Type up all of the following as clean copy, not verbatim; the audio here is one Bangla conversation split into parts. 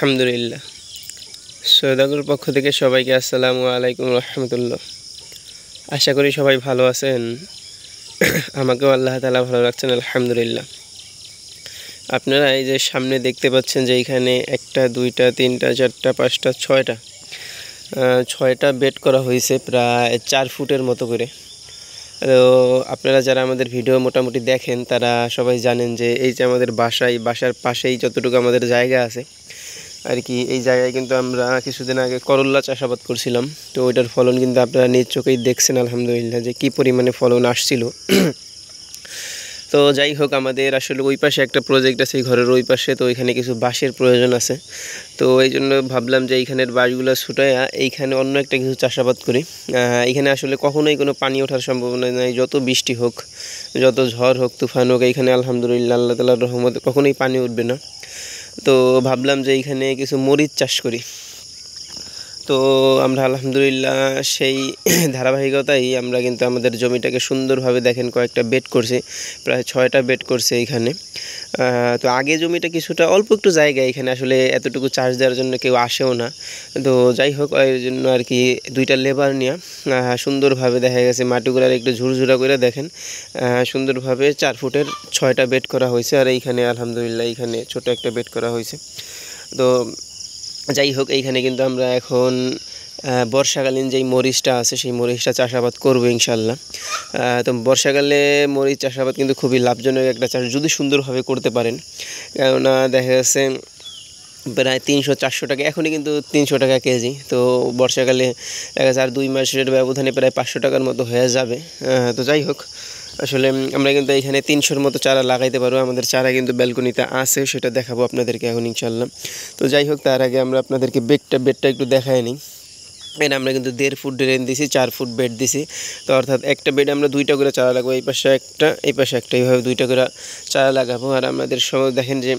আলহামদুলিল্লাহ। সৈয়দাগুর পক্ষ থেকে সবাইকে আসসালামু আলাইকুম রহমতুল্লাহ। আশা করি সবাই ভালো আছেন। আমাকেও আল্লাহ তাআলা ভালো রাখছেন আলহামদুলিল্লাহ। আপনারা এই যে সামনে দেখতে পাচ্ছেন যে এখানে 1টা 2টা 3টা 4টা 5টা 6টা বেড করা হয়েছে প্রায় 4 ফুটের মতো করে। তো আপনারা যারা আমাদের ভিডিও মোটামুটি দেখেন তারা সবাই জানেন যে এই যে আমাদের বাসার পাশেই যতটুকু আমাদের জায়গা আছে আর কি, এই জায়গায় কিন্তু আমরা কিছুদিন আগে করল্লা চাষাবাদ করছিলাম। তো ওইটার ফলন কিন্তু আপনারা নিজ চোখেই দেখছেন আলহামদুলিল্লাহ যে কী পরিমাণে ফলন আসছিল। তো যাই হোক, আমাদের আসলে ওই পাশে একটা প্রজেক্ট আছে, এই ঘরের ওই পাশে। তো ওইখানে কিছু বাঁশের প্রয়োজন আছে। তো এই জন্য ভাবলাম যে এইখানের বাঁশগুলো ছুটাইয়া এইখানে অন্য একটা কিছু চাষাবাদ করি। এইখানে আসলে কখনোই কোনো পানি ওঠার সম্ভাবনা নাই, যত বৃষ্টি হোক, যত ঝড় হোক, তুফান হোক, এইখানে আলহামদুলিল্লাহ আল্লাহ তাআলার রহমতে কখনোই পানি উঠবে না। তো ভাবলাম যে এইখানে কিছু মরিচ চাষ করি। তো আমরা আলহামদুলিল্লাহ সেই ধারাবাহিকতায় আমরা কিন্তু আমাদের জমিটাকে সুন্দরভাবে দেখেন কয়েকটা বেড করছি, প্রায় 6টা বেড করছে এইখানে। তো আগে জমিটা কিছুটা অল্প একটু জায়গা, এখানে আসলে এতটুকু চাষ দেওয়ার জন্য কেউ আসেও না। তো যাই হোক, এই জন্য আর কি 2টা লেবার নিয়ে সুন্দরভাবে দেখা গেছে মাটিগুলার একটু ঝুরঝুরা করে দেখেন সুন্দরভাবে 4 ফুটের 6টা বেড করা হয়েছে। আর এইখানে আলহামদুলিল্লাহ এইখানে ছোট একটা বেড করা হয়েছে। তো যাই হোক, এইখানে কিন্তু আমরা এখন বর্ষাকালীন যেই মরিচটা আছে সেই মরিচটা চাষাবাদ করবো ইনশাল্লাহ। তো বর্ষাকালে মরিচ চাষাবাদ কিন্তু খুবই লাভজনক একটা চাষ যদি সুন্দরভাবে করতে পারেন। কেননা দেখা যাচ্ছে প্রায় 300-400 টাকা, এখনই কিন্তু 300 টাকা কেজি। তো বর্ষাকালে দেখা যাচ্ছে আর 2 মাসের ব্যবধানে প্রায় 500 টাকার মতো হয়ে যাবে। তো যাই হোক, আসলে আমরা কিন্তু এখানে 300-র মতো চারা লাগাইতে পারবো। আমাদের চারা কিন্তু ব্যালকনিতে আছে, সেটা দেখাবো আপনাদেরকে এখন ইনশাল্লাহ। তো যাই হোক, তার আগে আমরা আপনাদেরকে বেডটা একটু দেখাই নিই। এখানে আমরা কিন্তু 1.5 ফুট ড্রেন দিছি, 4 ফুট বেড দিছি। তো অর্থাৎ একটা বেডে আমরা 2টা করে চারা লাগাবো, এই পাশে একটা, এই পাশে একটা, এইভাবে 2টা করে চারা লাগাবো। আর আমাদের সময় দেখেন যে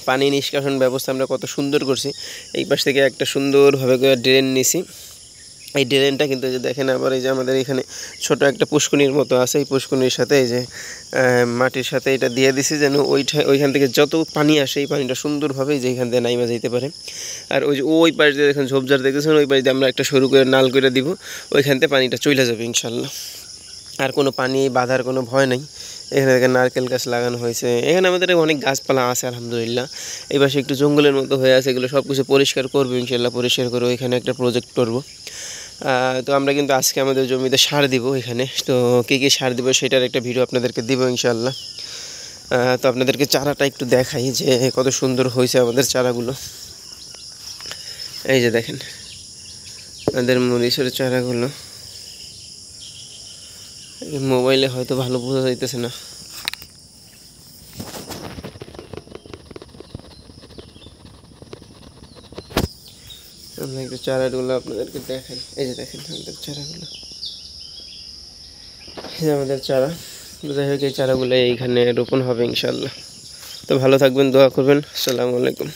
পানি নিষ্কাশন ব্যবস্থা আমরা কত সুন্দর করছি। এই পাশ থেকে একটা সুন্দরভাবে করে ড্রেন নিছি। এই ড্রেনটা কিন্তু যে দেখেন আবার এই যে আমাদের এখানে ছোট একটা পুষ্কুনির মতো আছে, এই পুষ্কুনির সাথে এই যে মাটির সাথে এটা দিয়ে দিছি যেন ওইখান থেকে যত পানি আসে এই পানিটা সুন্দরভাবে যেখান দিয়ে নাইমা যেতে পারে। আর ওই যে ওই পাশ দিয়ে দেখেন ঝোপঝাড় দেখতেছেন, ওই পাশ দিয়ে আমরা একটা সরু করে নাল করে দিব, ওইখান থেকে পানিটা চলে যাবে ইনশাল্লাহ। আর কোনো পানি বাঁধার কোনো ভয় নেই। এখানে দেখেন নারকেল গাছ লাগানো হয়েছে, এখানে আমাদের অনেক গাছপালা আছে আলহামদুলিল্লাহ। এই পাশে একটু জঙ্গলের মতো হয়ে আছে, এগুলো সব কিছু পরিষ্কার করবো ইনশাল্লাহ। পরিষ্কার করে এখানে একটা প্রজেক্ট করবো। তো আমরা কিন্তু আজকে আমাদের জমিতে সার দিব এখানে। তো কী কী সার দিব সেটার একটা ভিডিও আপনাদেরকে দিব ইনশাল্লাহ। তো আপনাদেরকে চারাটা একটু দেখাই যে কত সুন্দর হয়েছে আমাদের চারাগুলো। এই যে দেখেন আমাদের মরিচের চারাগুলো, মোবাইলে হয়তো ভালো বোঝা যাইতেছে না। আমরা একটু চারাগুলো আপনাদেরকে দেখাই। এই যে দেখেন আমাদের চারাগুলো, এই যে আমাদের চারা। যাই হোক, এই চারাগুলো এইখানে রোপণ হবে ইনশাল্লাহ। তো ভালো থাকবেন, দোয়া করবেন। আসসালামু আলাইকুম।